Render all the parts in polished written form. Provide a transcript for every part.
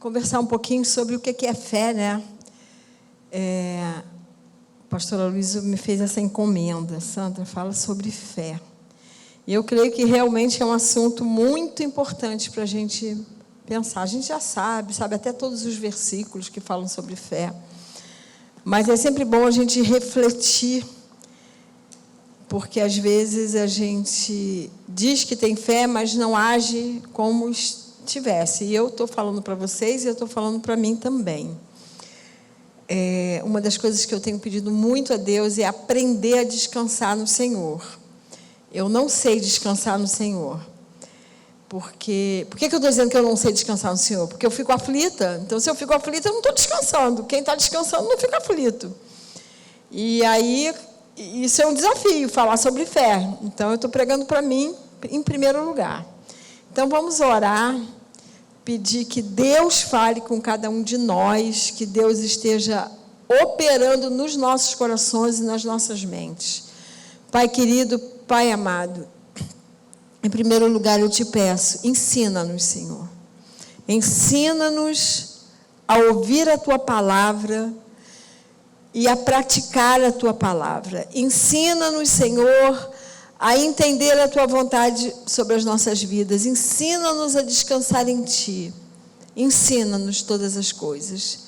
conversar um pouquinho sobre o que é fé, né? A pastora Luísa me fez essa encomenda. Sandra, fala sobre fé. E eu creio que realmente é um assunto muito importante para a gente pensar. A gente já sabe até todos os versículos que falam sobre fé. Mas é sempre bom a gente refletir, porque às vezes a gente diz que tem fé, mas não age como tivesse. E eu estou falando para vocês e eu estou falando para mim também. Uma das coisas que eu tenho pedido muito a Deus é aprender a descansar no Senhor. Eu não sei descansar no Senhor. Por que eu estou dizendo que eu não sei descansar no Senhor? Porque eu fico aflita. Então, se eu fico aflita, eu não estou descansando. Quem está descansando não fica aflito. E aí, isso é um desafio, falar sobre fé. Então, eu estou pregando para mim em primeiro lugar. Então, vamos orar, pedir que Deus fale com cada um de nós, que Deus esteja operando nos nossos corações e nas nossas mentes. Pai querido, Pai amado, em primeiro lugar eu te peço, ensina-nos, Senhor. Ensina-nos a ouvir a Tua palavra e a praticar a Tua palavra. Ensina-nos, Senhor, a entender a Tua vontade sobre as nossas vidas. Ensina-nos a descansar em Ti. Ensina-nos todas as coisas.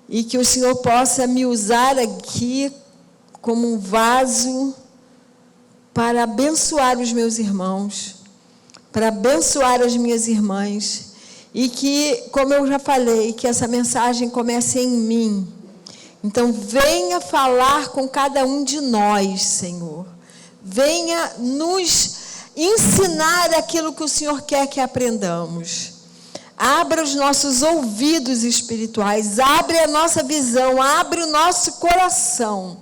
E que o Senhor possa me usar aqui como um vaso para abençoar os meus irmãos, para abençoar as minhas irmãs. E que, como eu já falei, que essa mensagem comece em mim. Então, venha falar com cada um de nós, Senhor. Venha nos ensinar aquilo que o Senhor quer que aprendamos. Abra os nossos ouvidos espirituais, abre a nossa visão, abre o nosso coração,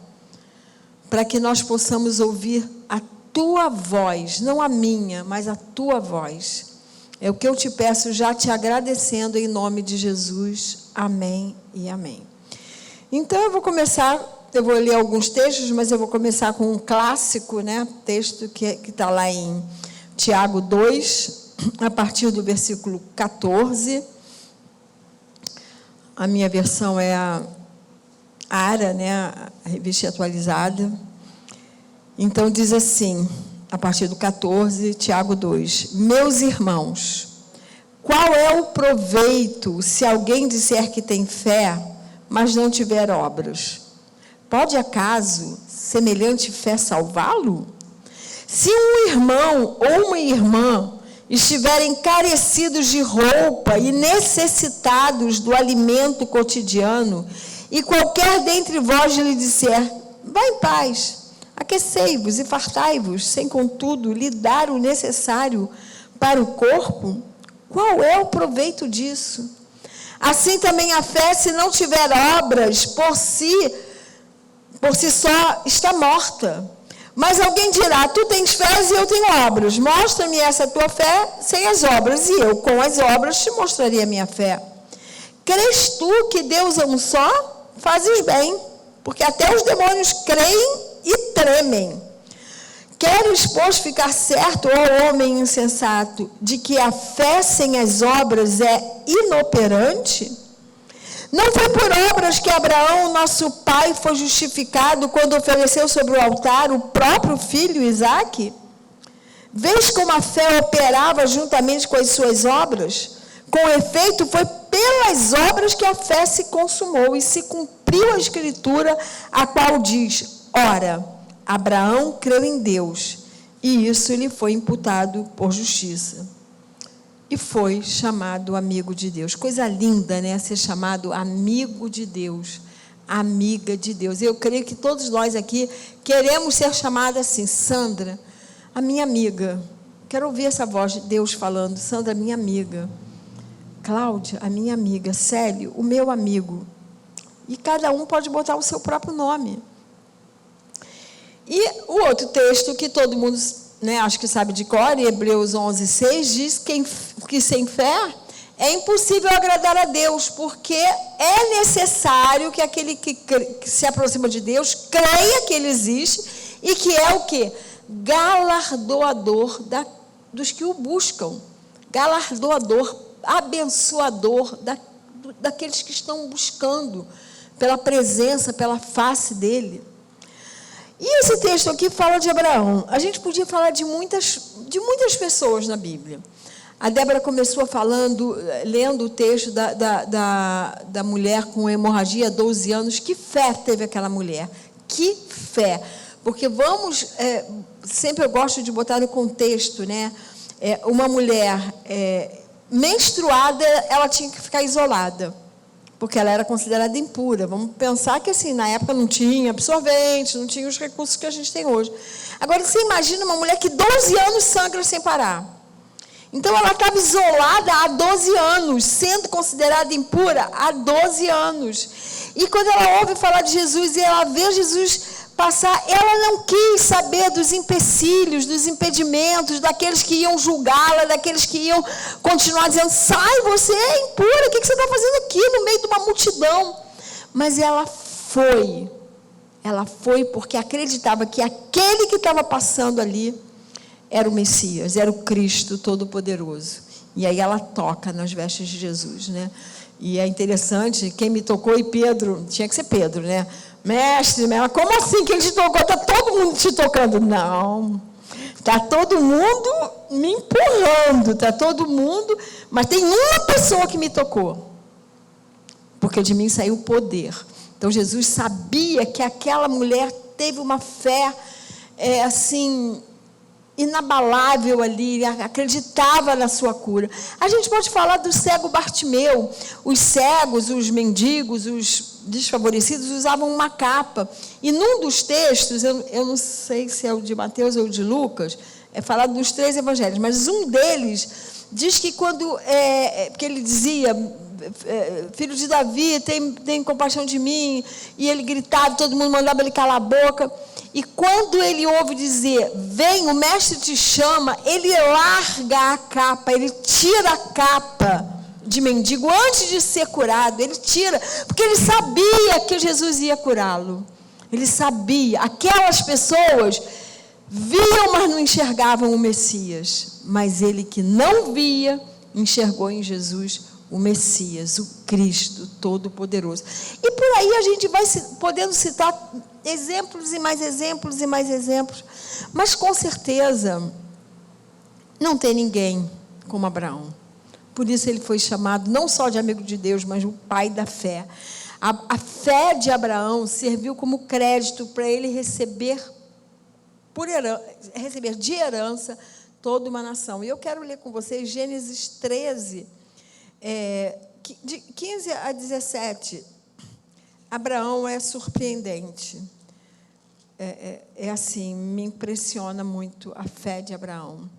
para que nós possamos ouvir a Tua voz, não a minha, mas a Tua voz. É o que eu te peço, já te agradecendo em nome de Jesus. Amém e amém. Então eu vou ler alguns textos, mas eu vou começar com um clássico, né? Texto que está lá em Tiago 2, a partir do versículo 14. A minha versão é a ARA, né? A revista atualizada. Então diz assim, a partir do 14, Tiago 2. Meus irmãos, qual é o proveito se alguém disser que tem fé, mas não tiver obras? Pode acaso semelhante fé salvá-lo? Se um irmão ou uma irmã estiverem carecidos de roupa e necessitados do alimento cotidiano, e qualquer dentre vós lhe disser, vá em paz, aquecei-vos e fartai-vos, sem contudo lhe dar o necessário para o corpo, qual é o proveito disso? Assim também a fé, se não tiver obras, por si só está morta. Mas alguém dirá, tu tens fé e eu tenho obras. Mostra-me essa tua fé sem as obras, e eu com as obras te mostraria a minha fé. Crês tu que Deus é um só? Fazes bem, porque até os demônios creem e tremem. Queres, pois, ficar certo, ó homem insensato, de que a fé sem as obras é inoperante? Não foi por obras que Abraão, nosso pai, foi justificado quando ofereceu sobre o altar o próprio filho Isaque? Vês como a fé operava juntamente com as suas obras? Com efeito, foi pelas obras que a fé se consumou e se cumpriu a Escritura, a qual diz, ora, Abraão creu em Deus, e isso lhe foi imputado por justiça. E foi chamado amigo de Deus. Coisa linda, né? Ser chamado amigo de Deus, amiga de Deus. Eu creio que todos nós aqui queremos ser chamados assim. Sandra, a minha amiga. Quero ouvir essa voz de Deus falando. Sandra, minha amiga. Cláudia, a minha amiga. Célio, o meu amigo. E cada um pode botar o seu próprio nome. E o outro texto que todo mundo, né, acho que sabe de cor, em Hebreus 11:6, diz que sem fé é impossível agradar a Deus, porque é necessário que aquele que se aproxima de Deus creia que Ele existe e que é o quê? Galardoador dos que o buscam. Galardoador, abençoador daqueles que estão buscando pela presença, pela face dele. E esse texto aqui fala de Abraão. A gente podia falar de muitas pessoas na Bíblia. A Débora começou lendo o texto da mulher com hemorragia há 12 anos. Que fé teve aquela mulher? Que fé! Porque sempre eu gosto de botar no contexto, né? Uma mulher menstruada, ela tinha que ficar isolada, porque ela era considerada impura. Vamos pensar que assim, na época não tinha absorvente, não tinha os recursos que a gente tem hoje. Agora, você imagina uma mulher que 12 anos sangra sem parar. Então, ela estava isolada há 12 anos, sendo considerada impura há 12 anos. E quando ela ouve falar de Jesus e ela vê Jesus passar, ela não quis saber dos empecilhos, dos impedimentos, daqueles que iam julgá-la, daqueles que iam continuar dizendo: sai, você é impura, o que você está fazendo aqui no meio de uma multidão? Mas ela foi porque acreditava que aquele que estava passando ali era o Messias, era o Cristo Todo-Poderoso. E aí ela toca nas vestes de Jesus, né? E é interessante, quem me tocou, e Pedro, tinha que ser Pedro, né? Mestre, como assim que ele te tocou? Está todo mundo te tocando? Não, está todo mundo me empurrando, está todo mundo, mas tem uma pessoa que me tocou, porque de mim saiu o poder. Então Jesus sabia que aquela mulher teve uma fé assim, inabalável ali, acreditava na sua cura. A gente pode falar do cego Bartimeu. Os cegos, os mendigos, os desfavorecidos usavam uma capa. E num dos textos, eu não sei se é o de Mateus ou o de Lucas, é falado dos 3 evangelhos, mas um deles diz que quando, porque ele dizia: filho de Davi, tem compaixão de mim, e ele gritava, todo mundo mandava ele calar a boca. E quando ele ouve dizer: vem, o mestre te chama, ele larga a capa, ele tira a capa de mendigo antes de ser curado. Ele tira, porque ele sabia que Jesus ia curá-lo. Ele sabia. Aquelas pessoas viam, mas não enxergavam o Messias. Mas ele que não via, enxergou em Jesus o Messias, o Cristo Todo-Poderoso. E por aí a gente vai podendo citar exemplos e mais exemplos e mais exemplos. Mas com certeza não tem ninguém como Abraão. Por isso ele foi chamado não só de amigo de Deus, mas o pai da fé. A fé de Abraão serviu como crédito para ele receber de herança toda uma nação. E eu quero ler com vocês Gênesis 13, de 15 a 17. Abraão é surpreendente. Assim, me impressiona muito a fé de Abraão.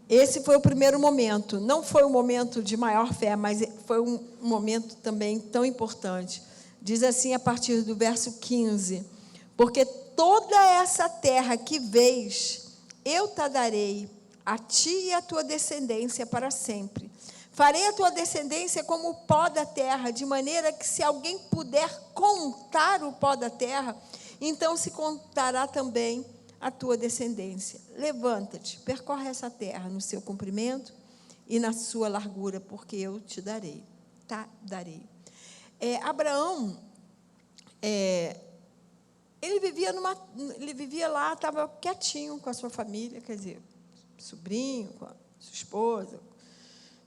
Esse foi o primeiro momento. Não foi um momento de maior fé, mas foi um momento também tão importante. Diz assim a partir do verso 15: porque toda essa terra que vês, eu te darei a ti e a tua descendência para sempre. Farei a tua descendência como o pó da terra, de maneira que, se alguém puder contar o pó da terra, então se contará também a tua descendência. Levanta-te, percorre essa terra no seu comprimento e na sua largura, porque eu te darei. Abraão, ele vivia lá, estava quietinho com a sua família, quer dizer, sobrinho, com a sua esposa,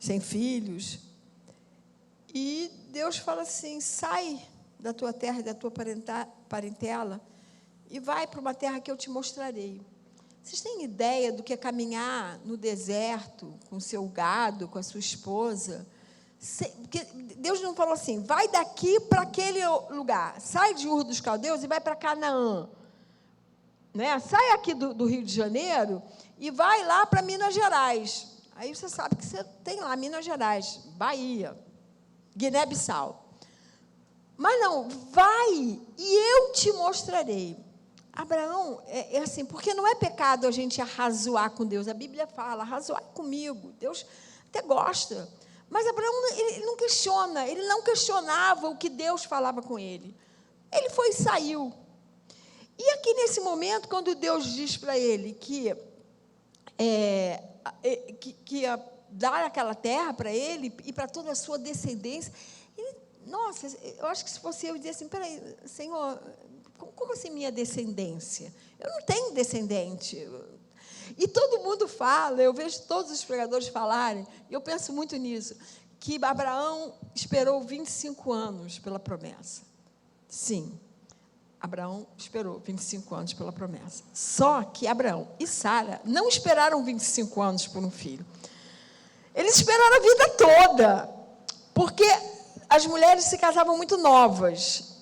sem filhos. E Deus fala assim: sai da tua terra e da tua parentela e vai para uma terra que eu te mostrarei. Vocês têm ideia do que é caminhar no deserto com o seu gado, com a sua esposa? Porque Deus não falou assim: vai daqui para aquele lugar, sai de Ur dos Caldeus e vai para Canaã, né? Sai aqui do Rio de Janeiro e vai lá para Minas Gerais. Aí você sabe que você tem lá Minas Gerais, Bahia, Guiné-Bissau. Mas não, vai e eu te mostrarei. Abraão é assim, porque não é pecado a gente arrazoar com Deus. A Bíblia fala: arrazoar comigo. Deus até gosta. Mas Abraão, ele não questiona, ele não questionava o que Deus falava com ele. Ele foi e saiu. E aqui nesse momento, quando Deus diz para ele que ia dar aquela terra para ele e para toda a sua descendência. Nossa, eu acho que se fosse eu dizer assim, peraí, Senhor, como assim minha descendência? Eu não tenho descendente. E todo mundo fala, eu vejo todos os pregadores falarem, e eu penso muito nisso, que Abraão esperou 25 anos pela promessa. Sim, Abraão esperou 25 anos pela promessa. Só que Abraão e Sara não esperaram 25 anos por um filho. Eles esperaram a vida toda, porque as mulheres se casavam muito novas.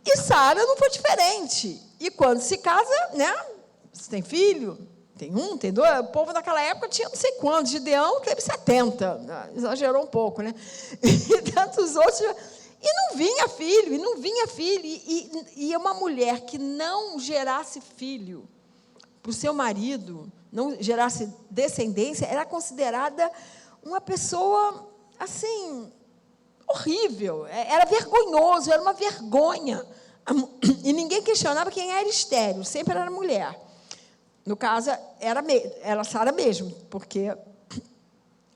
E Sara não foi diferente. E quando se casa, né? Você tem filho, tem um, tem dois. O povo naquela época tinha não sei quantos. Gideão teve 70. Exagerou um pouco, né? E tantos outros. E não vinha filho, e não vinha filho. E uma mulher que não gerasse filho para o seu marido, não gerasse descendência, era considerada uma pessoa, assim, horrível. Era vergonhoso, era uma vergonha. E ninguém questionava quem era estéril, sempre era mulher. No caso, era Sara mesmo, porque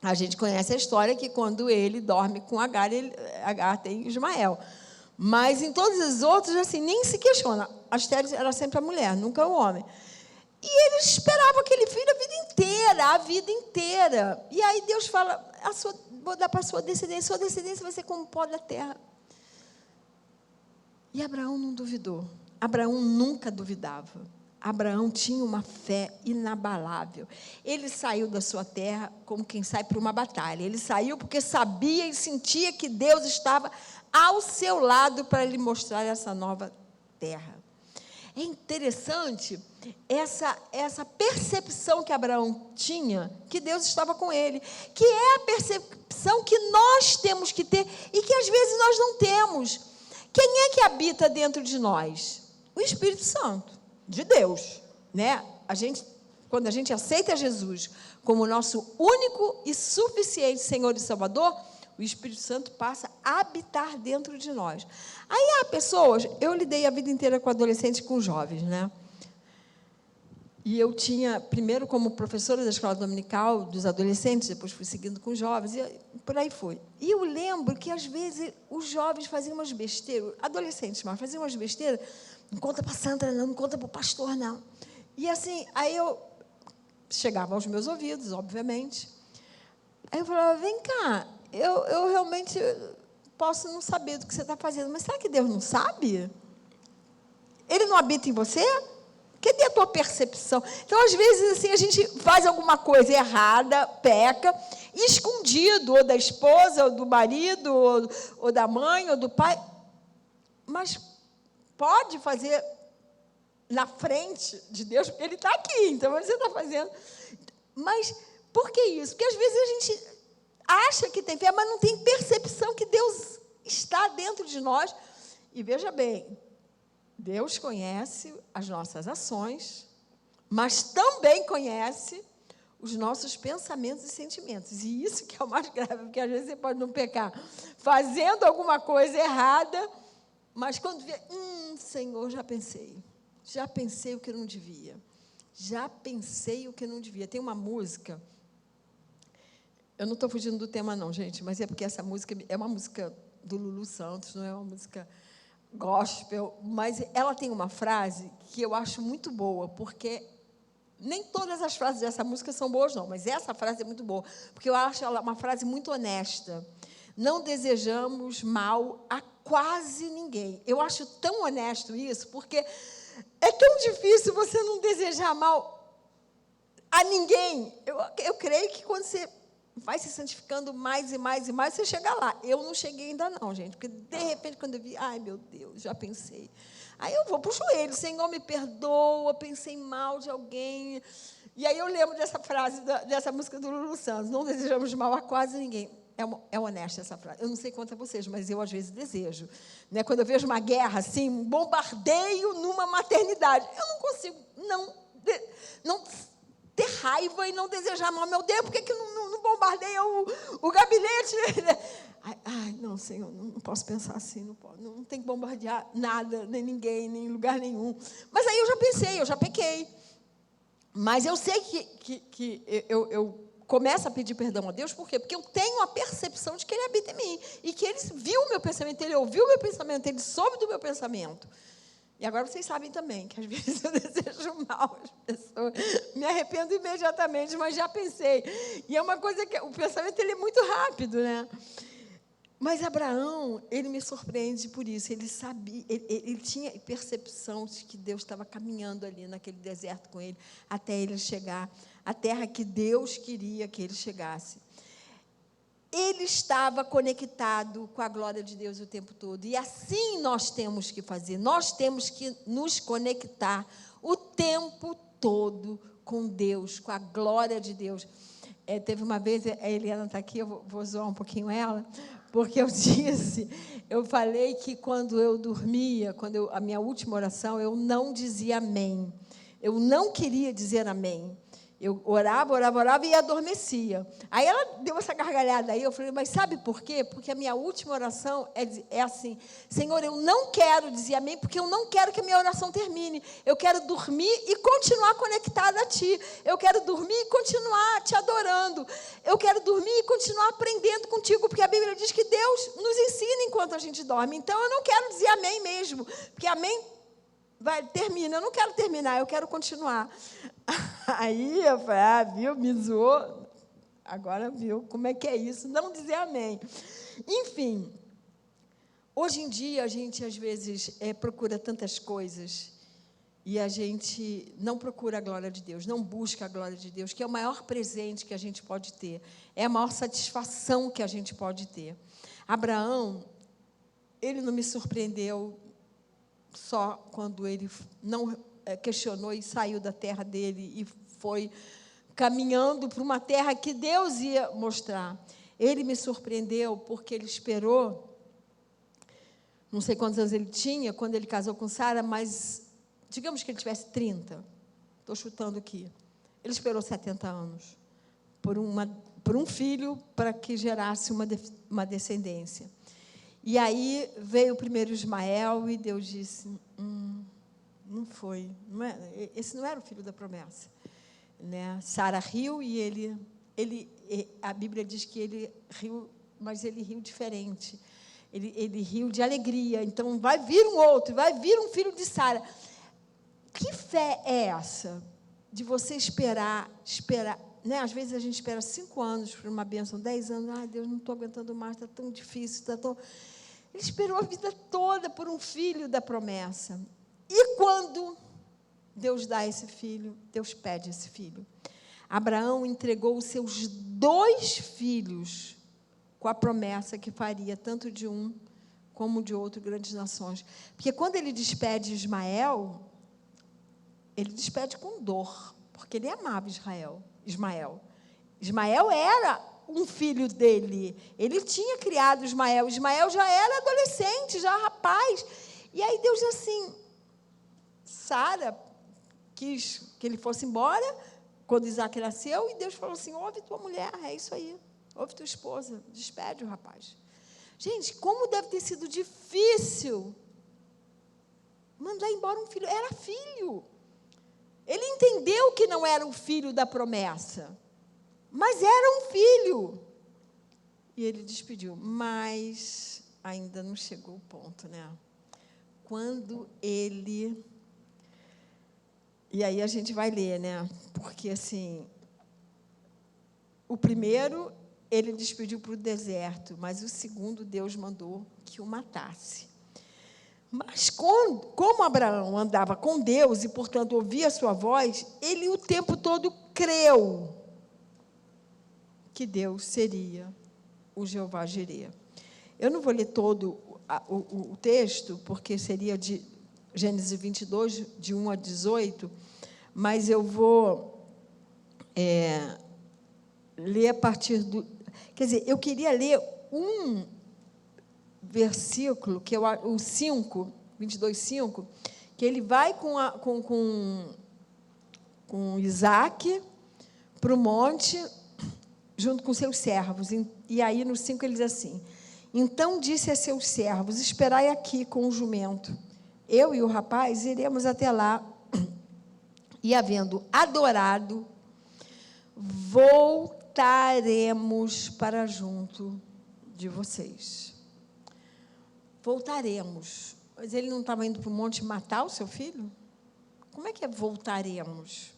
a gente conhece a história que quando ele dorme com Agar, Agar tem Ismael. Mas em todos os outros, assim, nem se questiona. A estéril era sempre a mulher, nunca o homem. E eles esperavam aquele filho a vida inteira. E aí Deus fala, vou dar para a sua descendência vai ser como o pó da terra. E Abraão não duvidou. Abraão nunca duvidava. Abraão tinha uma fé inabalável. Ele saiu da sua terra como quem sai para uma batalha. Ele saiu porque sabia e sentia que Deus estava ao seu lado para lhe mostrar essa nova terra. É interessante essa percepção que Abraão tinha, que Deus estava com ele, que é a percepção que nós temos que ter e que às vezes nós não temos. Quem é que habita dentro de nós? O Espírito Santo, de Deus, né? Quando a gente aceita Jesus como nosso único e suficiente Senhor e Salvador, o Espírito Santo passa a habitar dentro de nós. Aí há pessoas, eu lidei a vida inteira com adolescentes e com jovens, né? E eu tinha, primeiro como professora da escola dominical dos adolescentes, depois fui seguindo com jovens, e por aí foi. E eu lembro que, às vezes, os jovens faziam umas besteiras, adolescentes, mas faziam umas besteiras, não conta para a Sandra, não conta para o pastor, não. E assim, aí eu chegava aos meus ouvidos, obviamente. Aí eu falava, vem cá, eu realmente posso não saber do que você está fazendo, mas será que Deus não sabe? Ele não habita em você? Cadê a tua percepção? Então, às vezes, assim, a gente faz alguma coisa errada, peca, escondido, ou da esposa, ou do marido, ou da mãe, ou do pai, mas pode fazer na frente de Deus, porque Ele está aqui, então você está fazendo. Mas por que isso? Porque às vezes a gente acha que tem fé, mas não tem percepção que Deus está dentro de nós. E veja bem, Deus conhece as nossas ações, mas também conhece os nossos pensamentos e sentimentos. E isso que é o mais grave, porque às vezes você pode não pecar fazendo alguma coisa errada, mas quando vê, Senhor, já pensei o que eu não devia. Tem uma música, eu não estou fugindo do tema não, gente, mas é porque essa música é uma música do Lulu Santos, não é uma música gospel, mas ela tem uma frase que eu acho muito boa, porque nem todas as frases dessa música são boas, não, mas essa frase é muito boa, porque eu acho ela uma frase muito honesta. Não desejamos mal a quase ninguém. Eu acho tão honesto isso, porque é tão difícil você não desejar mal a ninguém. Eu creio que quando você vai se santificando mais e mais e mais, você chega lá. Eu não cheguei ainda não, gente, porque de repente quando eu vi, ai meu Deus, já pensei. Aí eu vou para o joelho, Senhor me perdoa, pensei mal de alguém. E aí eu lembro dessa frase, dessa música do Lulu Santos, não desejamos mal a quase ninguém. É honesta essa frase. Eu não sei quanto a vocês, mas eu às vezes desejo. Né? Quando eu vejo uma guerra, assim, um bombardeio numa maternidade, eu não consigo não ter raiva e não desejar mal. Meu Deus, por que não bombardeia o gabinete? Ai, não, Senhor, não posso pensar assim, não tem que bombardear nada, nem ninguém, nem lugar nenhum. Mas aí eu já pensei, eu já pequei. Mas eu sei que eu começo a pedir perdão a Deus, por quê? Porque eu tenho a percepção de que Ele habita em mim, e que Ele viu o meu pensamento, Ele ouviu o meu pensamento, Ele soube do meu pensamento. E agora vocês sabem também que às vezes eu desejo mal às pessoas, me arrependo imediatamente, mas já pensei. E é uma coisa que o pensamento ele é muito rápido, né? Mas Abraão, ele me surpreende por isso. Ele sabia, ele tinha percepção de que Deus estava caminhando ali naquele deserto com ele, até ele chegar à terra que Deus queria que ele chegasse. Ele estava conectado com a glória de Deus o tempo todo. E assim nós temos que fazer. Nós temos que nos conectar o tempo todo com Deus, com a glória de Deus. Teve uma vez, a Eliana está aqui, eu vou zoar um pouquinho ela, porque eu falei que quando eu dormia, a minha última oração, eu não dizia amém. Eu não queria dizer amém. Eu orava e adormecia. Aí ela deu essa gargalhada aí, eu falei, mas sabe por quê? Porque a minha última oração é assim, Senhor, eu não quero dizer amém, porque eu não quero que a minha oração termine. Eu quero dormir e continuar conectada a Ti. Eu quero dormir e continuar Te adorando. Eu quero dormir e continuar aprendendo contigo, porque a Bíblia diz que Deus nos ensina enquanto a gente dorme. Então, eu não quero dizer amém mesmo, porque amém termina. Eu não quero terminar, eu quero continuar. Aí eu falei, viu, me zoou. Agora viu como é que é isso, não dizer amém. Enfim, hoje em dia a gente às vezes procura tantas coisas e a gente não procura a glória de Deus, não busca a glória de Deus, que é o maior presente que a gente pode ter, é a maior satisfação que a gente pode ter. Abraão, ele não me surpreendeu só quando ele não questionou e saiu da terra dele e foi caminhando para uma terra que Deus ia mostrar. Ele me surpreendeu porque ele esperou, não sei quantos anos ele tinha quando ele casou com Sara, mas digamos que ele tivesse 30, estou chutando aqui. Ele esperou 70 anos por um filho para que gerasse uma descendência. E aí veio o primeiro Ismael e Deus disse, não foi, esse não era o filho da promessa, né? Sara riu e ele, a Bíblia diz que ele riu, mas ele riu diferente, ele riu de alegria. Então vai vir um outro, vai vir um filho de Sara. Que fé é essa de você esperar, né? Às vezes a gente espera 5 anos por uma bênção, 10 anos, Deus, não estou aguentando mais, está tão difícil, está tão... Ele esperou a vida toda por um filho da promessa. E quando Deus dá esse filho, Deus pede esse filho. Abraão entregou os seus 2 filhos com a promessa que faria tanto de um como de outro grandes nações. Porque quando ele despede Ismael, ele despede com dor, porque ele amava Ismael. Ismael era um filho dele. Ele tinha criado Ismael. Ismael já era adolescente, já rapaz. E aí Deus disse assim, Sara quis que ele fosse embora quando Isaac nasceu, e Deus falou assim, ouve tua mulher, é isso aí, ouve tua esposa, despede o rapaz. Gente, como deve ter sido difícil mandar embora um filho. Era filho. Ele entendeu que não era o filho da promessa, mas era um filho. E ele despediu, mas ainda não chegou o ponto, né? Quando ele... E aí a gente vai ler, né? Porque, assim, o primeiro, ele despediu para o deserto, mas o segundo, Deus mandou que o matasse. Mas, como Abraão andava com Deus e, portanto, ouvia a sua voz, ele o tempo todo creu que Deus seria o Jeová Jireh. Eu não vou ler todo o texto, porque seria de Gênesis 22, de 1 a 18, mas eu vou ler a partir do... Quer dizer, eu queria ler um versículo, que é o 5, 22, 5, que ele vai com Isaac para o monte, junto com seus servos. E aí, no 5, ele diz assim, então disse a seus servos, esperai aqui com o jumento. Eu e o rapaz iremos até lá, e havendo adorado, voltaremos voltaremos para junto de vocês. Voltaremos. Mas ele não estava indo para o monte matar o seu filho? Como é que é voltaremos?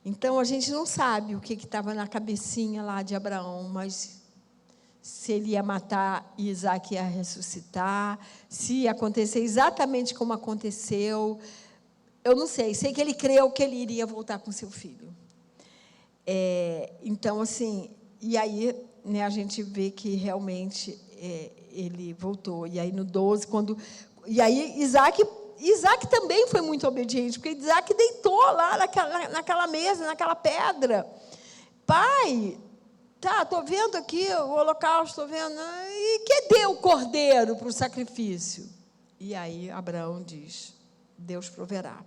Então, a gente não sabe o que estava na cabecinha lá de Abraão, mas se ele ia matar e Isaac ia ressuscitar, se ia acontecer exatamente como aconteceu, eu não sei. Sei que ele creu que ele iria voltar com seu filho. Então, assim, e aí, né, a gente vê que realmente ele voltou. E aí, no 12, e aí, Isaac também foi muito obediente, porque Isaac deitou lá naquela mesa, naquela pedra. Pai, estou vendo aqui o holocausto, estou vendo. E cadê o cordeiro para o sacrifício? E aí Abraão diz: Deus proverá.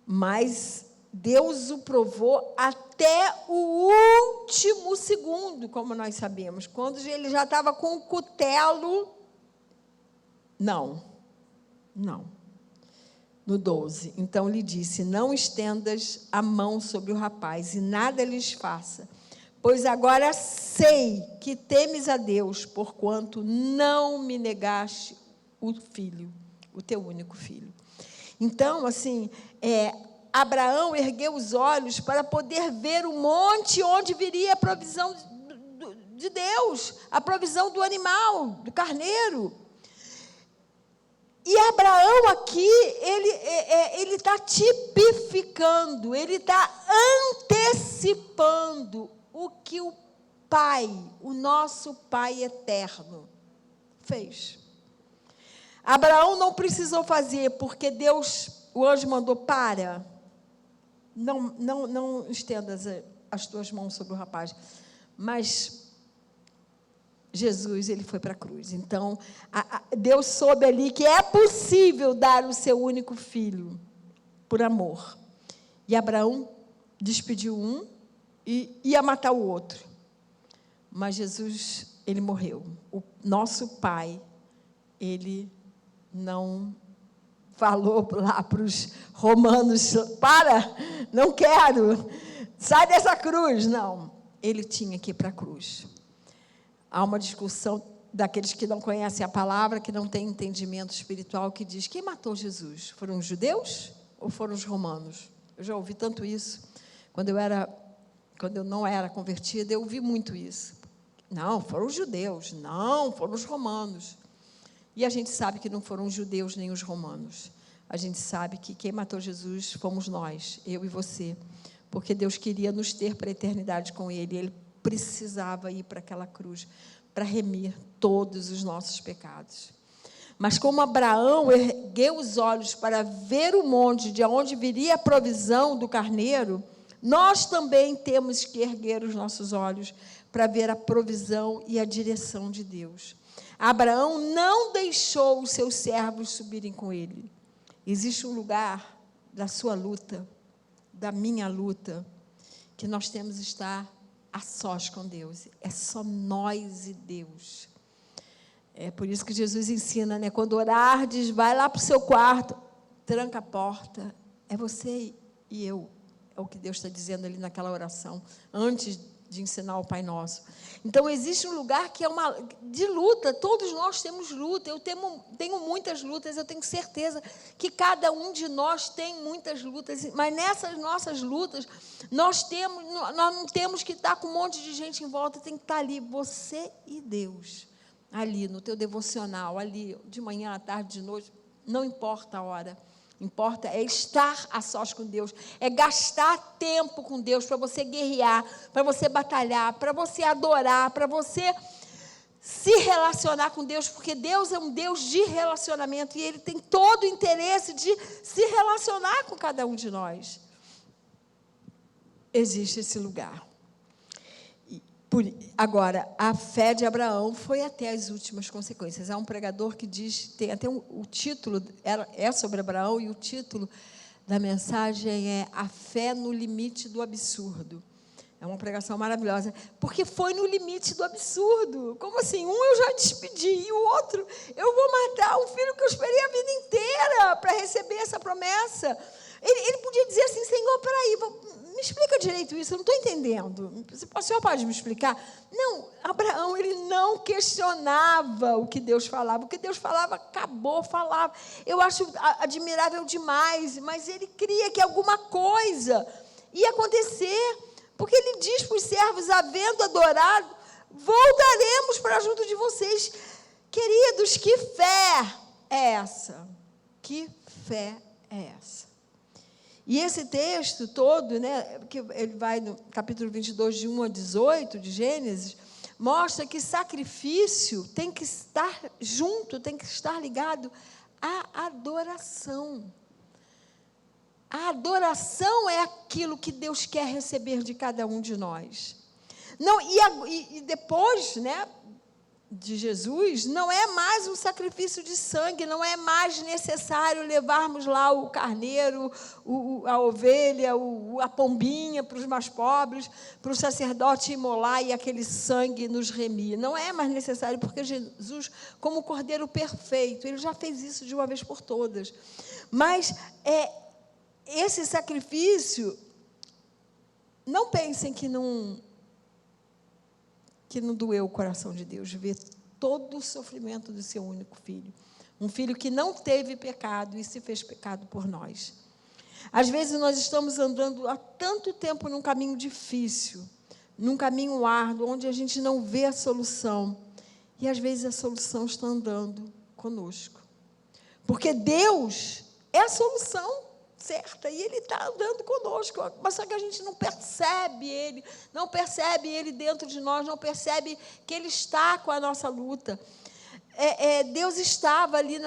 Mas Deus o provou até o último segundo, como nós sabemos. Quando ele já estava com o cutelo. Não. No 12. Então lhe disse: não estendas a mão sobre o rapaz e nada lhes faça, pois agora sei que temes a Deus, porquanto não me negaste o filho, o teu único filho. Então, assim, Abraão ergueu os olhos para poder ver o monte onde viria a provisão de Deus, a provisão do animal, do carneiro. E Abraão aqui, ele está tipificando, ele está antecipando o que o Pai, o nosso Pai eterno, fez. Abraão não precisou fazer, porque Deus, o anjo mandou: para, não estendas as tuas mãos sobre o rapaz. Mas Jesus, ele foi para a cruz. Então, Deus soube ali que é possível dar o seu único filho por amor. E Abraão despediu um e ia matar o outro. Mas Jesus, ele morreu. O nosso Pai, ele não falou lá para os romanos: para, não quero, sai dessa cruz. Não, ele tinha que ir para a cruz. Há uma discussão daqueles que não conhecem a palavra, que não têm entendimento espiritual, que diz: quem matou Jesus? Foram os judeus ou foram os romanos? Eu já ouvi tanto isso. Quando eu não era convertida, eu ouvi muito isso. Não, foram os judeus. Não, foram os romanos. E a gente sabe que não foram os judeus nem os romanos. A gente sabe que quem matou Jesus fomos nós, eu e você. Porque Deus queria nos ter para a eternidade com Ele. Ele precisava ir para aquela cruz para remir todos os nossos pecados. Mas como Abraão ergueu os olhos para ver o monte de onde viria a provisão do carneiro, nós também temos que erguer os nossos olhos para ver a provisão e a direção de Deus. Abraão não deixou os seus servos subirem com ele. Existe um lugar da sua luta, da minha luta, que nós temos que estar a sós com Deus. É só nós e Deus. É por isso que Jesus ensina, né? Quando orardes, vai lá para o seu quarto, tranca a porta. É você e eu. É o que Deus está dizendo ali naquela oração, antes de ensinar o Pai Nosso. Então, existe um lugar que é de luta. Todos nós temos luta. Eu tenho muitas lutas. Eu tenho certeza que cada um de nós tem muitas lutas. Mas nessas nossas lutas, nós não temos que estar com um monte de gente em volta. Tem que estar ali, você e Deus. Ali, no teu devocional, ali, de manhã, à tarde, de noite. Não importa a hora. Importa é estar a sós com Deus, é gastar tempo com Deus para você guerrear, para você batalhar, para você adorar, para você se relacionar com Deus, porque Deus é um Deus de relacionamento e Ele tem todo o interesse de se relacionar com cada um de nós. Existe esse lugar. Agora, a fé de Abraão foi até as últimas consequências. Há um pregador que diz, tem até o título, é sobre Abraão, e o título da mensagem é A Fé no Limite do Absurdo. É uma pregação maravilhosa, porque foi no limite do absurdo. Como assim? Um eu já despedi, e o outro, eu vou matar um filho que eu esperei a vida inteira para receber essa promessa. Ele podia dizer assim: Senhor, peraí, me explica direito isso, eu não estou entendendo. O senhor pode me explicar? Não, Abraão, ele não questionava o que Deus falava. O que Deus falava, acabou, falava. Eu acho admirável demais, mas ele cria que alguma coisa ia acontecer, porque ele diz para os servos, havendo adorado, voltaremos para junto de vocês. Queridos, que fé é essa? Que fé é essa? E esse texto todo, né, que ele vai no capítulo 22, de 1 a 18, de Gênesis, mostra que sacrifício tem que estar junto, tem que estar ligado à adoração. A adoração é aquilo que Deus quer receber de cada um de nós. Não, e depois, né, de Jesus, não é mais um sacrifício de sangue, não é mais necessário levarmos lá o carneiro, a ovelha, a pombinha para os mais pobres, para o sacerdote imolar e aquele sangue nos remir. Não é mais necessário, porque Jesus, como o cordeiro perfeito, ele já fez isso de uma vez por todas. Mas esse sacrifício, não pensem que não doeu o coração de Deus, ver todo o sofrimento do seu único filho. Um filho que não teve pecado e se fez pecado por nós. Às vezes nós estamos andando há tanto tempo num caminho difícil, num caminho árduo, onde a gente não vê a solução. E às vezes a solução está andando conosco. Porque Deus é a solução certa, e Ele está andando conosco, mas só que a gente não percebe Ele dentro de nós, não percebe que Ele está com a nossa luta. Deus estava ali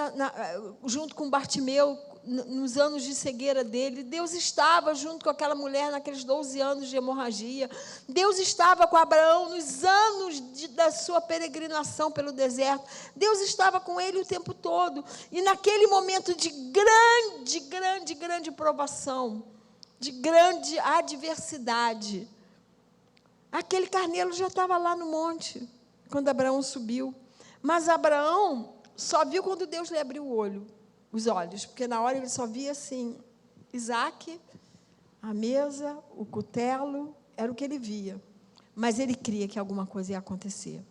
junto com Bartimeu, nos anos de cegueira dele. Deus estava junto com aquela mulher naqueles 12 anos de hemorragia. Deus estava com Abraão nos anos da sua peregrinação pelo deserto. Deus estava com ele o tempo todo. E naquele momento de grande provação, de grande adversidade, aquele carneiro já estava lá no monte, quando Abraão subiu. Mas Abraão só viu quando Deus lhe abriu os olhos, porque na hora ele só via assim, Isaac, a mesa, o cutelo, era o que ele via. Mas ele cria que alguma coisa ia acontecer.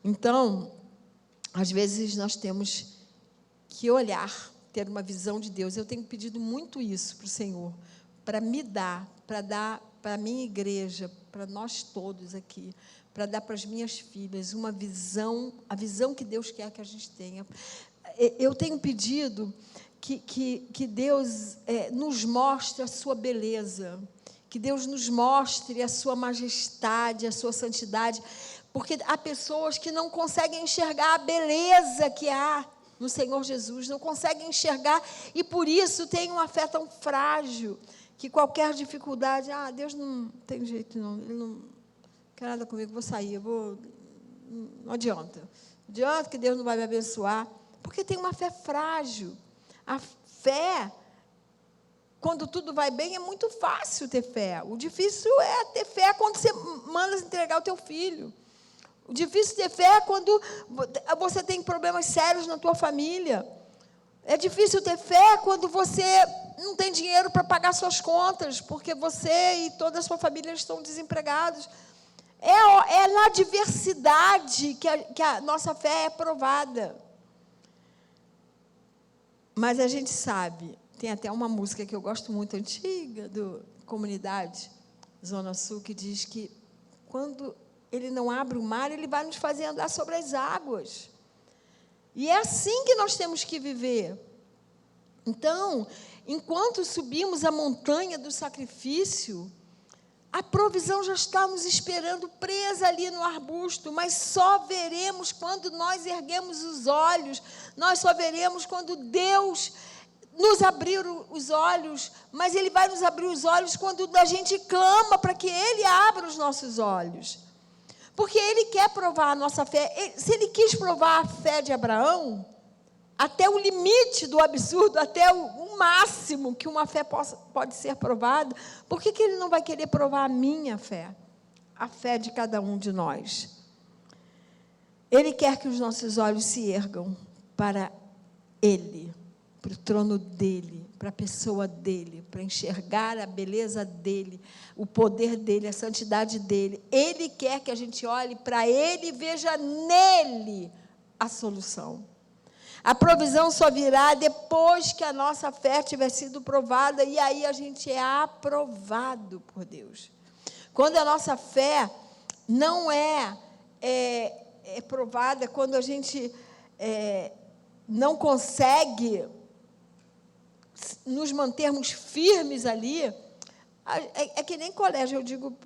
Então, às vezes nós temos que olhar, ter uma visão de Deus. Eu tenho pedido muito isso para o Senhor, para me dar, para dar para a minha igreja, para nós todos aqui, para dar para as minhas filhas uma visão, a visão que Deus quer que a gente tenha. Eu tenho pedido que Deus nos mostre a sua beleza, que Deus nos mostre a sua majestade, a sua santidade, porque há pessoas que não conseguem enxergar a beleza que há no Senhor Jesus, não conseguem enxergar, e por isso tem uma fé tão frágil, que qualquer dificuldade, Deus não tem jeito não, Ele não quer nada comigo, vou sair, não adianta que Deus não vai me abençoar, porque tem uma fé frágil. A fé, quando tudo vai bem, é muito fácil ter fé. O difícil é ter fé quando você manda entregar o teu filho. O difícil ter fé é quando você tem problemas sérios na tua família. É difícil ter fé quando você não tem dinheiro para pagar suas contas, porque você e toda a sua família estão desempregados. É na adversidade que a nossa fé é provada. Mas a gente sabe, tem até uma música que eu gosto muito, antiga, do Comunidade Zona Sul, que diz que quando Ele não abre o mar, Ele vai nos fazer andar sobre as águas. E é assim que nós temos que viver. Então, enquanto subimos a montanha do sacrifício, a provisão já está nos esperando, presa ali no arbusto, mas só veremos quando nós erguemos os olhos, nós só veremos quando Deus nos abrir os olhos, mas Ele vai nos abrir os olhos quando a gente clama para que Ele abra os nossos olhos, porque Ele quer provar a nossa fé. Se Ele quis provar a fé de Abraão, até o limite do absurdo, até o máximo que uma fé pode ser provada, por que Ele não vai querer provar a minha fé? A fé de cada um de nós. Ele quer que os nossos olhos se ergam para Ele, para o trono dele, para a pessoa dele, para enxergar a beleza dele, o poder dele, a santidade dele. Ele quer que a gente olhe para ele e veja nele a solução. A provisão só virá depois que a nossa fé tiver sido provada, e aí a gente é aprovado por Deus. Quando a nossa fé não é provada, quando a gente não consegue nos mantermos firmes ali, é que nem colégio, eu digo,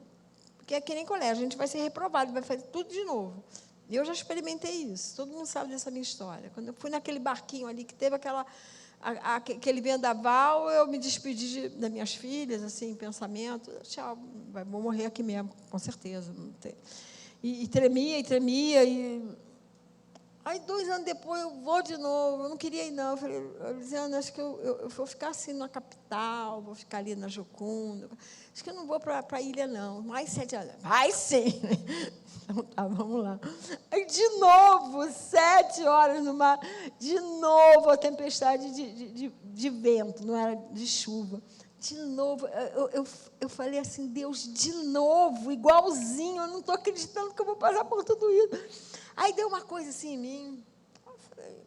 que é que nem colégio, a gente vai ser reprovado, vai fazer tudo de novo. Eu já experimentei isso, todo mundo sabe dessa minha história. Quando eu fui naquele barquinho ali, que teve aquele vendaval, eu me despedi das minhas filhas, assim, em pensamento, tchau, vou morrer aqui mesmo, com certeza. Não tem. E tremia, aí 2 anos depois eu vou de novo, eu não queria ir não, eu falei, Luciana, acho que eu vou ficar assim na capital, vou ficar ali na Jocunda, acho que eu não vou para a ilha não, mais 7 anos, vai sim, então tá, vamos lá. Aí de novo, 7 horas no mar, de novo a tempestade de vento, não era de chuva, de novo, eu falei assim, Deus, de novo, igualzinho, eu não estou acreditando que eu vou passar por tudo isso. Aí deu uma coisa assim em mim, eu falei,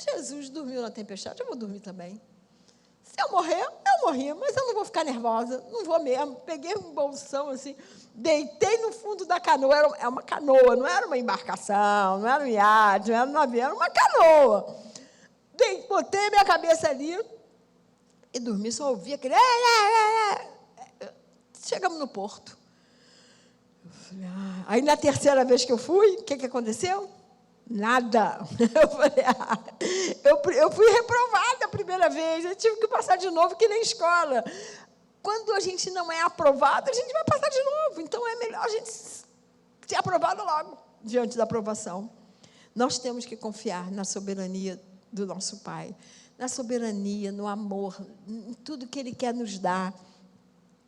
Jesus dormiu na tempestade, eu vou dormir também. Se eu morrer, eu morri, mas eu não vou ficar nervosa, não vou mesmo. Peguei um bolsão assim, deitei no fundo da canoa, era uma canoa, não era uma embarcação, não era um iate, não era um navio, era uma canoa. Botei minha cabeça ali e dormi, só ouvi aquele... Chegamos no porto. Aí, na terceira vez que eu fui, o que aconteceu? Nada. Eu falei, eu fui reprovada a primeira vez, eu tive que passar de novo, que nem escola. Quando a gente não é aprovado, a gente vai passar de novo. Então, é melhor a gente ser aprovado logo, diante da aprovação. Nós temos que confiar na soberania do nosso Pai, na soberania, no amor, em tudo que Ele quer nos dar.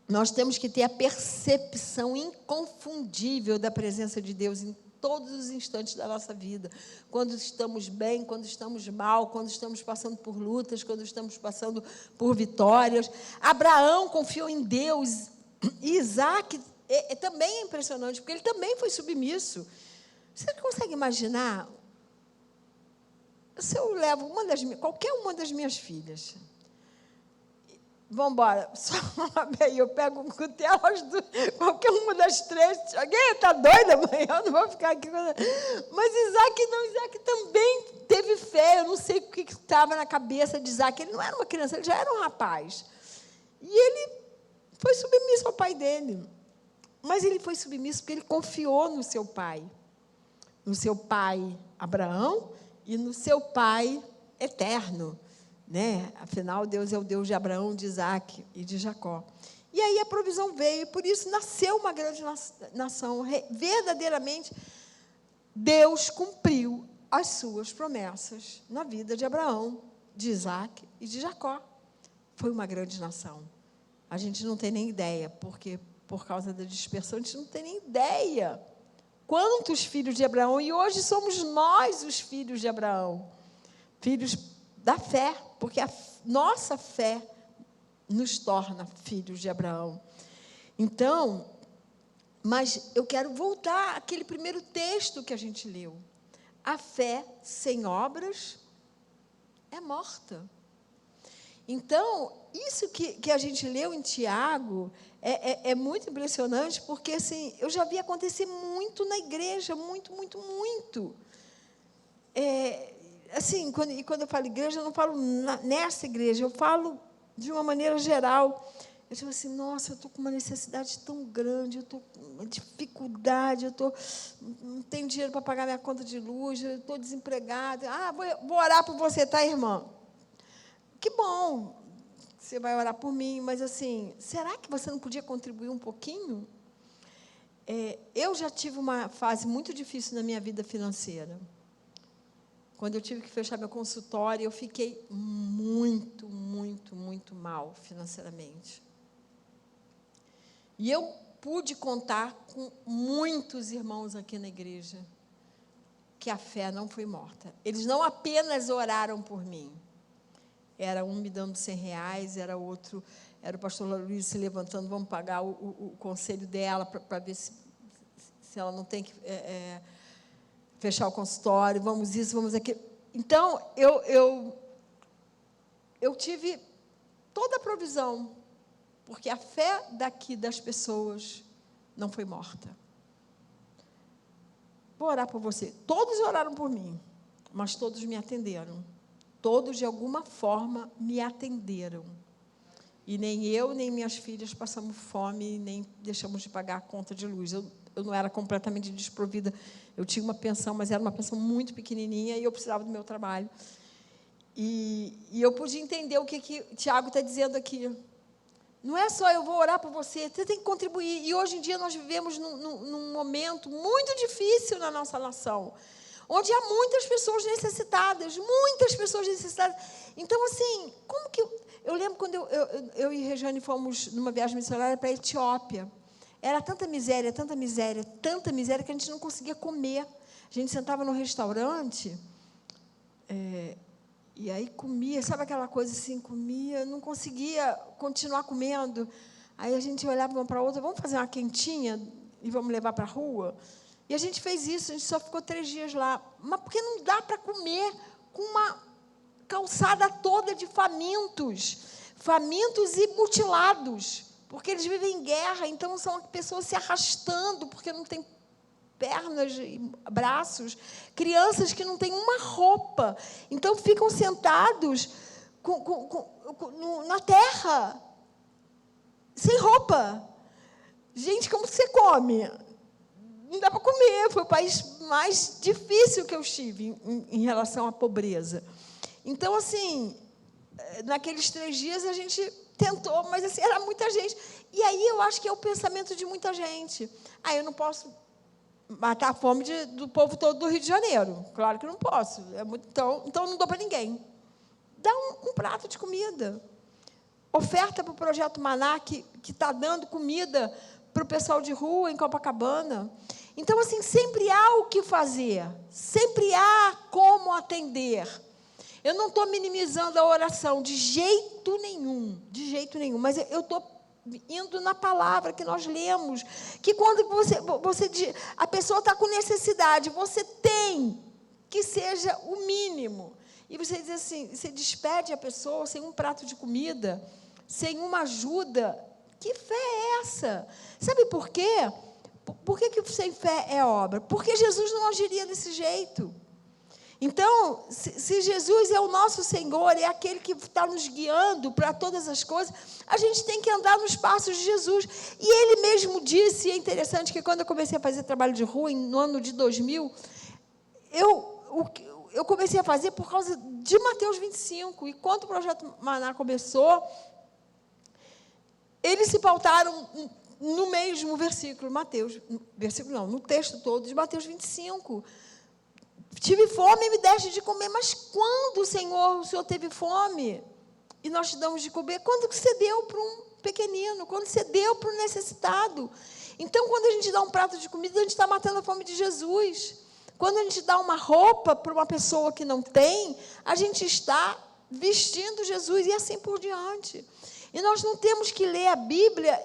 Nós temos que ter a percepção inconfundível da presença de Deus em todos os instantes da nossa vida. Quando estamos bem, quando estamos mal, quando estamos passando por lutas, quando estamos passando por vitórias. Abraão confiou em Deus. E Isaac também é impressionante, porque ele também foi submisso. Você consegue imaginar? Se eu levo qualquer uma das minhas filhas... Vamos embora, eu pego um cutelo, qualquer uma das 3, alguém está doida, mãe? Eu não vou ficar aqui. Mas Isaac também teve fé, eu não sei o que estava na cabeça de Isaac, ele não era uma criança, ele já era um rapaz. E ele foi submisso ao pai dele, mas ele foi submisso porque ele confiou no seu pai Abraão e no seu pai eterno. Né? Afinal, Deus é o Deus de Abraão, de Isaac e de Jacó. E aí a provisão veio, e por isso nasceu uma grande nação. Verdadeiramente, Deus cumpriu as suas promessas na vida de Abraão, de Isaac e de Jacó. Foi uma grande nação. A gente não tem nem ideia, porque por causa da dispersão, a gente não tem nem ideia quantos filhos de Abraão, e hoje somos nós os filhos de Abraão, filhos da fé, porque a nossa fé nos torna filhos de Abraão. Então, mas eu quero voltar àquele primeiro texto que a gente leu. A fé sem obras é morta. Então, isso que a gente leu em Tiago é muito impressionante, porque assim, eu já vi acontecer muito na igreja, muito. Assim, quando eu falo igreja, eu não falo nessa igreja, eu falo de uma maneira geral. Eu digo assim, nossa, eu estou com uma necessidade tão grande, eu estou com uma dificuldade, não tenho dinheiro para pagar minha conta de luz, eu estou desempregada. Vou orar por você, tá, irmã? Que bom, você vai orar por mim, mas assim, será que você não podia contribuir um pouquinho? Eu já tive uma fase muito difícil na minha vida financeira. Quando eu tive que fechar meu consultório, eu fiquei muito mal financeiramente. E eu pude contar com muitos irmãos aqui na igreja que a fé não foi morta. Eles não apenas oraram por mim, Era um me dando R$100, era outro, era o pastor Luiz se levantando, vamos pagar o conselho dela para ver se ela não tem que fechar o consultório, vamos isso, vamos aquilo. Então, eu tive toda a provisão, porque a fé daqui das pessoas não foi morta. Vou orar por você. Todos oraram por mim, mas todos me atenderam. Todos, de alguma forma, me atenderam. E nem eu, nem minhas filhas passamos fome, nem deixamos de pagar a conta de luz. Eu não era completamente desprovida. Eu tinha uma pensão, mas era uma pensão muito pequenininha e eu precisava do meu trabalho. E eu pude entender o que Tiago está dizendo aqui. Não é só eu vou orar por você, você tem que contribuir. E hoje em dia nós vivemos num momento muito difícil na nossa nação, onde há muitas pessoas necessitadas, Então, assim, como que... Eu lembro quando eu e Regiane fomos numa viagem missionária para a Etiópia. Era tanta miséria, que a gente não conseguia comer. A gente sentava no restaurante, e aí comia, sabe aquela coisa assim, comia, não conseguia continuar comendo. Aí a gente olhava uma para a outra, vamos fazer uma quentinha e vamos levar para a rua? E a gente fez isso, a gente só ficou 3 dias lá. Mas porque não dá para comer com uma calçada toda de famintos e mutilados, porque eles vivem em guerra, então são pessoas se arrastando, porque não tem pernas e braços, crianças que não têm uma roupa, então ficam sentados na terra, sem roupa. Gente, como você come? Não dá para comer. Foi o país mais difícil que eu estive em relação à pobreza. Então, assim, naqueles 3 dias a gente tentou, mas assim, era muita gente. E aí eu acho que é o pensamento de muita gente. Eu não posso matar a fome do povo todo do Rio de Janeiro. Claro que não posso. Então não dou para ninguém. Dá um prato de comida. Oferta para o Projeto Maná, que está dando comida para o pessoal de rua em Copacabana. Então, assim, sempre há o que fazer. Sempre há como atender. Eu não estou minimizando a oração de jeito nenhum, mas eu estou indo na palavra que nós lemos, que quando a pessoa está com necessidade, você tem que seja o mínimo. E você diz assim, você despede a pessoa sem um prato de comida, sem uma ajuda. Que fé é essa? Sabe por quê? Por que sem fé é obra? Porque Jesus não agiria desse jeito. Então, se Jesus é o nosso Senhor, é aquele que está nos guiando para todas as coisas, a gente tem que andar nos passos de Jesus. E ele mesmo disse, e é interessante que quando eu comecei a fazer trabalho de rua, no ano de 2000, eu comecei a fazer por causa de Mateus 25. E quando o Projeto Maná começou, eles se pautaram no mesmo versículo, no texto todo de Mateus 25. Tive fome e me deste de comer. Mas quando, o Senhor teve fome e nós te damos de comer? Quando você deu para um pequenino, quando você deu para um necessitado. Então, quando a gente dá um prato de comida, a gente está matando a fome de Jesus. Quando a gente dá uma roupa para uma pessoa que não tem, a gente está vestindo Jesus e assim por diante. E nós não temos que ler a Bíblia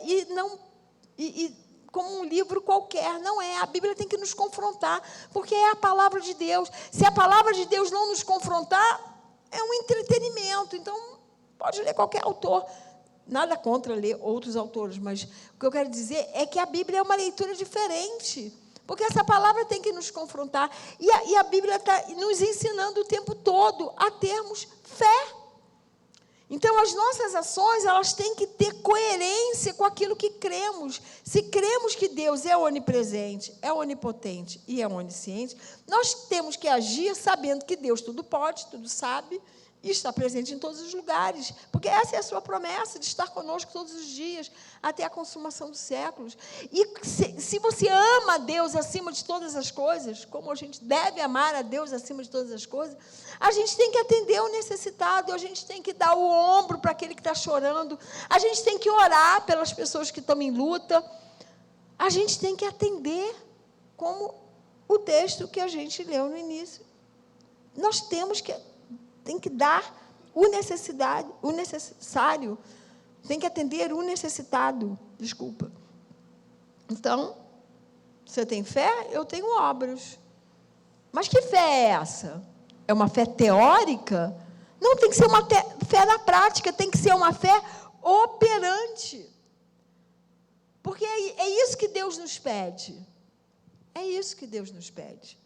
como um livro qualquer, não é. A Bíblia tem que nos confrontar, porque é a palavra de Deus. Se a palavra de Deus não nos confrontar, é um entretenimento. Então, pode ler qualquer autor. Nada contra ler outros autores, mas o que eu quero dizer é que a Bíblia é uma leitura diferente, porque essa palavra tem que nos confrontar. E a Bíblia está nos ensinando o tempo todo a termos fé. Então, as nossas ações, elas têm que ter coerência com aquilo que cremos. Se cremos que Deus é onipresente, é onipotente e é onisciente, nós temos que agir sabendo que Deus tudo pode, tudo sabe e está presente em todos os lugares. Porque essa é a sua promessa de estar conosco todos os dias, até a consumação dos séculos. E se você ama a Deus acima de todas as coisas, como a gente deve amar a Deus acima de todas as coisas, a gente tem que atender o necessitado, a gente tem que dar o ombro para aquele que está chorando, a gente tem que orar pelas pessoas que estão em luta, a gente tem que atender, como o texto que a gente leu no início. Nós tem que dar o necessário. Tem que atender o necessitado. Desculpa. Então, você tem fé? Eu tenho obras. Mas que fé é essa? É uma fé teórica? Não, tem que ser uma fé na prática, tem que ser uma fé operante. Porque é isso que Deus nos pede. É isso que Deus nos pede.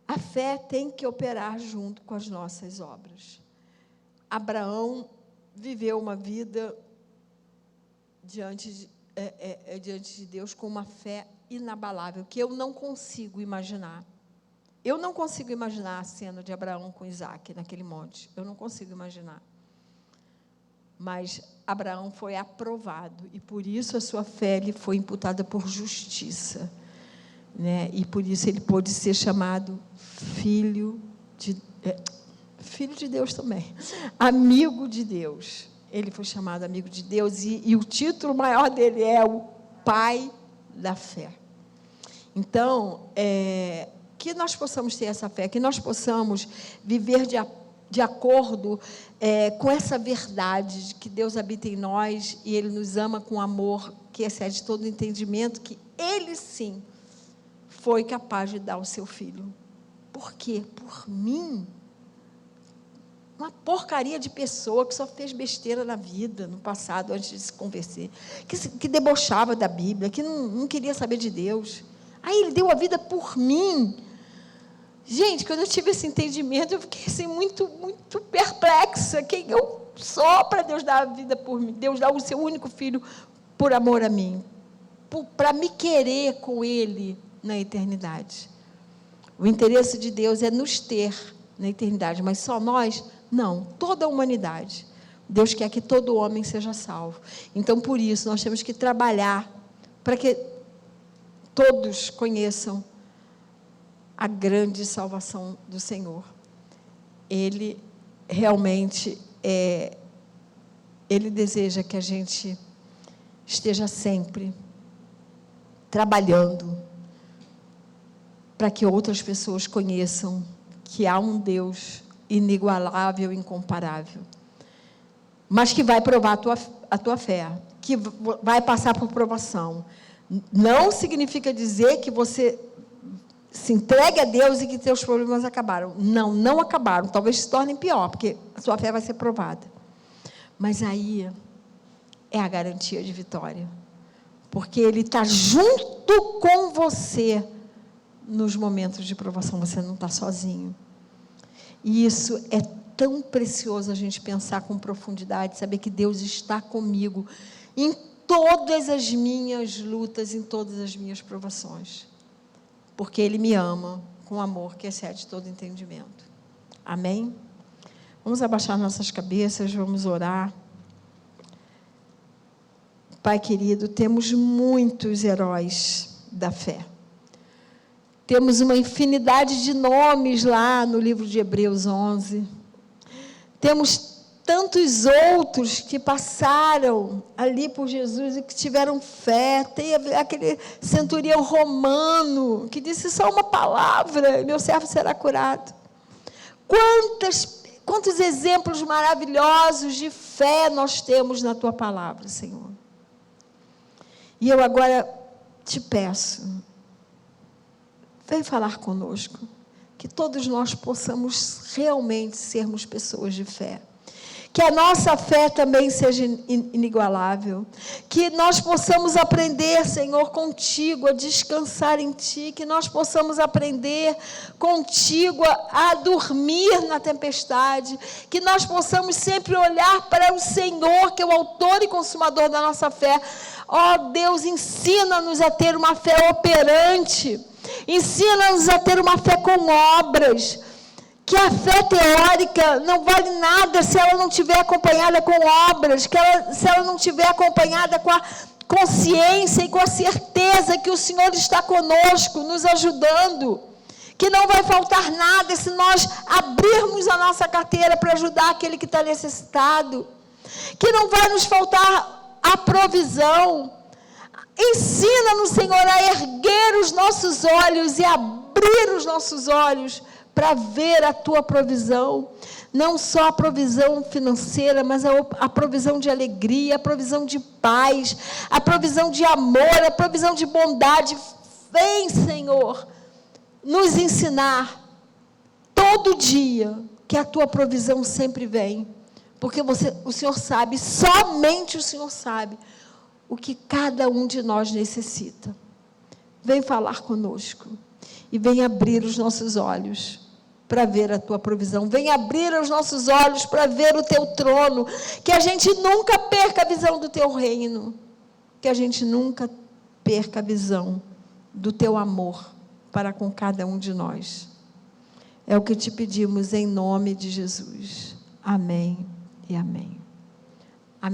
A fé tem que operar junto com as nossas obras. Abraão viveu uma vida diante de Deus com uma fé inabalável, que eu não consigo imaginar. Eu não consigo imaginar a cena de Abraão com Isaac naquele monte. Eu não consigo imaginar. Mas Abraão foi aprovado, e por isso a sua fé lhe foi imputada por justiça, né? E por isso ele pôde ser chamado filho de Deus também, amigo de Deus. Ele foi chamado amigo de Deus, e o título maior dele é o Pai da Fé. Então, que nós possamos ter essa fé, que nós possamos viver de acordo com essa verdade de que Deus habita em nós e Ele nos ama com amor que excede todo entendimento, que Ele sim foi capaz de dar o seu Filho. Por quê? Por mim. Uma porcaria de pessoa que só fez besteira na vida, no passado, antes de se converter, que debochava da Bíblia, que não queria saber de Deus. Aí Ele deu a vida por mim. Gente, quando eu tive esse entendimento, eu fiquei assim, muito, muito perplexa. Quem eu sou para Deus dar a vida por mim? Deus dá o seu único filho por amor a mim, para me querer com Ele na eternidade. O interesse de Deus é nos ter na eternidade, mas só nós? Não, toda a humanidade. Deus quer que todo homem seja salvo. Então, por isso, nós temos que trabalhar para que todos conheçam a grande salvação do Senhor. Ele realmente Ele deseja que a gente esteja sempre trabalhando para que outras pessoas conheçam que há um Deus inigualável, incomparável, mas que vai provar a tua fé, que vai passar por provação. Não significa dizer que você se entregue a Deus e que seus problemas acabaram. Não, não acabaram. Talvez se tornem pior, porque a sua fé vai ser provada. Mas aí é a garantia de vitória. Porque Ele está junto com você nos momentos de provação. Você não está sozinho. E isso é tão precioso a gente pensar com profundidade, saber que Deus está comigo em todas as minhas lutas, em todas as minhas provações. Porque Ele me ama com amor que excede todo entendimento. Amém? Vamos abaixar nossas cabeças, vamos orar. Pai querido, temos muitos heróis da fé. Temos uma infinidade de nomes lá no livro de Hebreus 11. Temos tantos outros que passaram ali por Jesus e que tiveram fé. Tem aquele centurião romano que disse só uma palavra, meu servo será curado. Quantos exemplos maravilhosos de fé nós temos na Tua palavra, Senhor. E eu agora te peço, vem falar conosco, que todos nós possamos realmente sermos pessoas de fé. Que a nossa fé também seja inigualável. Que nós possamos aprender, Senhor, contigo, a descansar em Ti. Que nós possamos aprender contigo a dormir na tempestade. Que nós possamos sempre olhar para o Senhor, que é o autor e consumador da nossa fé. Ó Deus, ensina-nos a ter uma fé operante. Ensina-nos a ter uma fé com obras. Que a fé teórica não vale nada se ela não estiver acompanhada com obras, se ela não estiver acompanhada com a consciência e com a certeza que o Senhor está conosco, nos ajudando, que não vai faltar nada se nós abrirmos a nossa carteira para ajudar aquele que está necessitado, que não vai nos faltar a provisão. Ensina-nos, Senhor, a erguer os nossos olhos e abrir os nossos olhos para ver a tua provisão, não só a provisão financeira, mas a provisão de alegria, a provisão de paz, a provisão de amor, a provisão de bondade. Vem, Senhor, nos ensinar todo dia que a tua provisão sempre vem, porque o Senhor sabe, somente o Senhor sabe o que cada um de nós necessita. Vem falar conosco e vem abrir os nossos olhos para ver a tua provisão. Vem abrir os nossos olhos para ver o teu trono, que a gente nunca perca a visão do teu reino, que a gente nunca perca a visão do teu amor para com cada um de nós. É o que te pedimos em nome de Jesus. Amém e amém.